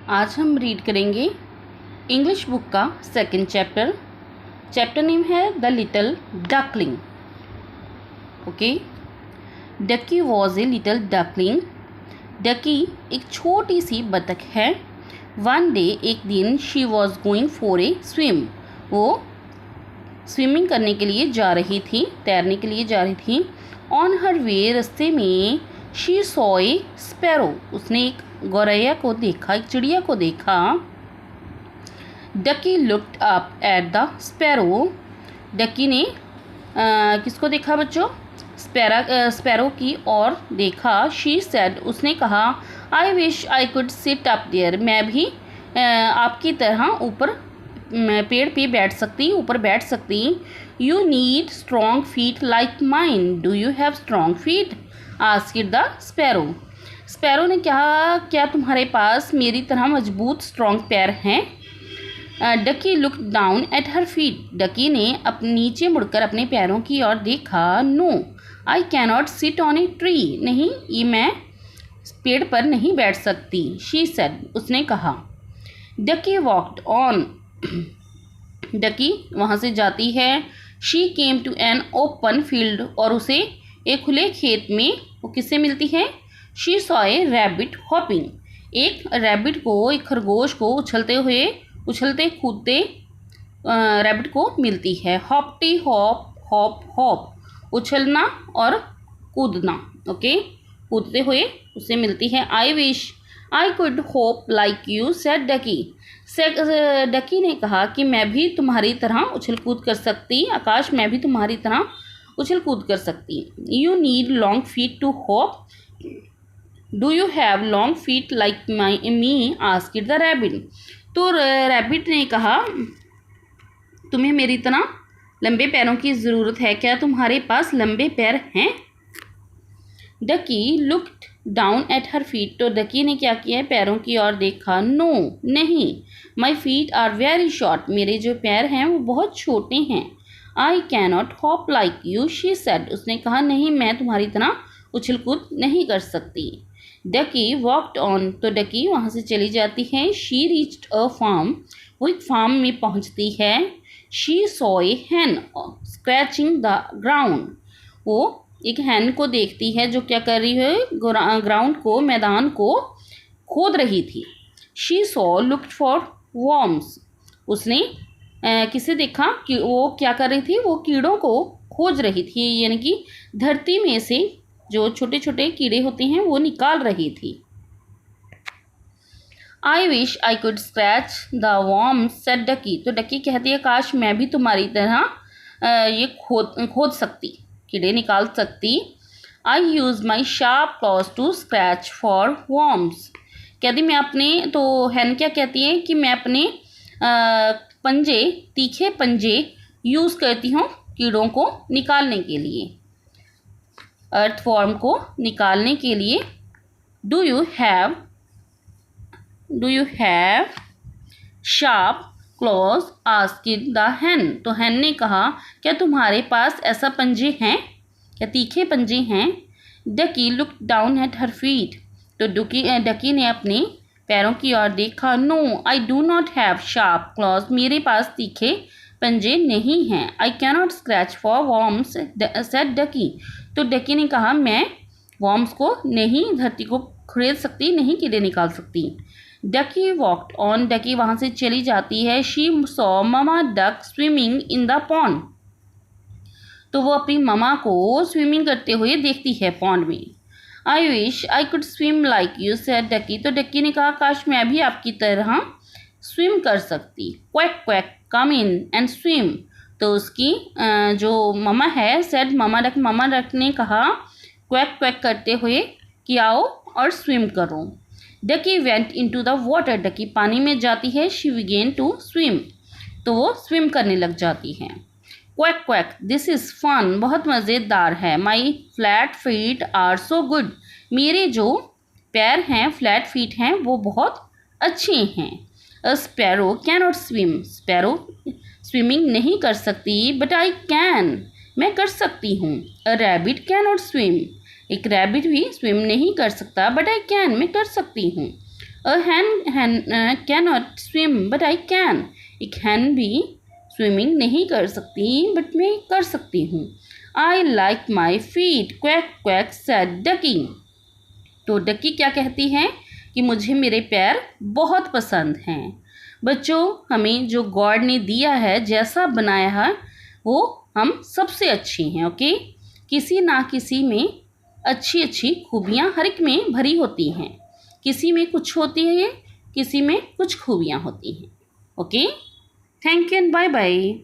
आज हम रीड करेंगे इंग्लिश बुक का सेकंड चैप्टर। चैप्टर नेम है the little duckling. Okay, Ducky was a little duckling. Ducky एक छोटी सी बतख है। वन डे, एक दिन, she was going for a swim. वो स्विमिंग करने के लिए जा रही थी, तैरने के लिए जा रही थी। ऑन हर वे, रास्ते में, शी सॉ ए स्पैरो। उसने एक गौरैया को देखा, एक चिड़िया को देखा। Ducky looked up at the sparrow. Ducky ने किसको देखा बच्चों? स्पैरो की ओर देखा। शी सेड, उसने कहा, I wish I could sit up there. मैं भी आपकी तरह ऊपर पेड़ पे बैठ सकती, ऊपर बैठ सकती। You need strong feet like mine. Do you have strong feet? Asked the sparrow. Sparrow ने कहा, क्या तुम्हारे पास मेरी तरह मजबूत स्ट्रॉन्ग पैर हैं? Ducky look down at her feet. Ducky ने नीचे मुड़कर अपने पैरों की ओर देखा। No, I cannot sit on a tree. नहीं, ये मैं पेड़ पर नहीं बैठ सकती। शी सेड, उसने कहा। डकी वॉकड ऑन। डकी वहाँ से जाती है। She came to an open field. और उसे एक खुले खेत में वो किससे मिलती है? She saw A rabbit hopping. एक रैबिट को, एक खरगोश को उछलते कूदते रैबिट को मिलती है। हॉपटी हॉप हॉप हॉप, उछलना और कूदना। ओके, कूदते हुए उसे मिलती है। I wish I could hop like you, said Ducky. Ducky ने कहा कि मैं भी तुम्हारी तरह उछल कूद कर सकती। आकाश, मैं भी तुम्हारी तरह उछल कूद कर सकती। You need long feet to hop. Do you have long feet like me? Asked the rabbit. तो रैबिट ने कहा, तुम्हें मेरी तरह लंबे पैरों की ज़रूरत है। क्या तुम्हारे पास लंबे पैर हैं? Ducky looked down at her feet. तो डकी ने क्या किया है? पैरों की ओर देखा। नो, नहीं, my feet are very short. मेरे जो पैर हैं वो बहुत छोटे हैं। I cannot hop like you, she said. उसने कहा, नहीं, मैं तुम्हारी तरह उछल कूद नहीं कर सकती। Ducky walked on. तो डकी वहाँ से चली जाती है। She reached a farm. वो एक फार्म में पहुँचती है। She saw a hen scratching the ground. वो एक हैन को देखती है जो क्या कर रही है? ग्राउंड को, मैदान को खोद रही थी। She saw looked for worms. उसने किसे देखा कि वो क्या कर रही थी? वो कीड़ों को खोज रही थी, यानी कि धरती में से जो छोटे छोटे कीड़े होते हैं वो निकाल रही थी। I wish I could scratch the worms, said Ducky. तो डकी कहती है, काश मैं भी तुम्हारी तरह ये खोद सकती, कीड़े निकाल सकती। I use my sharp claws to scratch for worms. कहती मैं अपने, तो हैन क्या कहती है कि मैं अपने पंजे, तीखे पंजे यूज़ करती हूँ कीड़ों को निकालने के लिए, अर्थवॉर्म को निकालने के लिए। Do you have sharp clause? Asked the हैन। तो हैन ने कहा, क्या तुम्हारे पास ऐसा पंजे हैं, क्या तीखे पंजे हैं? Ducky look down at her feet. तो डकी ने अपने पैरों की ओर देखा। No, I do not have sharp claws. मेरे पास तीखे पंजे नहीं हैं। I cannot scratch for worms, said Ducky. तो डकी ने कहा, मैं वॉर्म्स को नहीं, धरती को खरीद सकती, नहीं कीड़े निकाल सकती। Ducky walked on. डकी वहाँ से चली जाती है। She saw mama duck swimming in the pond. तो वो अपनी ममा को स्विमिंग करते हुए देखती है पॉन्ड में। I wish I could swim like you, said Ducky. तो डकी ने कहा, काश मैं भी आपकी तरह स्विम कर सकती। Quack quack, come in and swim. तो उसकी जो ममा है, सेड ममा डक ने कहा क्वैक क्वैक करते हुए कि आओ और स्विम करो। Ducky went into the water. Ducky पानी में जाती है। She began to swim. तो वो स्विम करने लग जाती है। Quack quack, this is fun. बहुत मज़ेदार है। My flat feet are so good. मेरे जो पैर हैं, फ्लैट फीट हैं, वो बहुत अच्छे हैं। अ sparrow cannot swim. Sparrow swimming नहीं कर सकती, बट आई कैन, मैं कर सकती हूँ। A rabbit cannot swim. एक रैबिट भी स्विम नहीं कर सकता, बट आई कैन, मैं कर सकती हूँ। A hen cannot swim but I can. एक hen भी स्विमिंग नहीं कर सकती बट मैं कर सकती हूँ. I like my feet. Quack quack said ducky. तो डकी क्या कहती है कि मुझे मेरे पैर बहुत पसंद हैं. बच्चों, हमें जो गॉड ने दिया है, जैसा बनाया है, वो हम सबसे अच्छे हैं. ओके, किसी ना किसी में अच्छी अच्छी खूबियाँ हर एक में भरी होती हैं. किसी में कुछ होती है, किसी में कुछ खूबियाँ होती हैं. Okay, thank you and bye bye.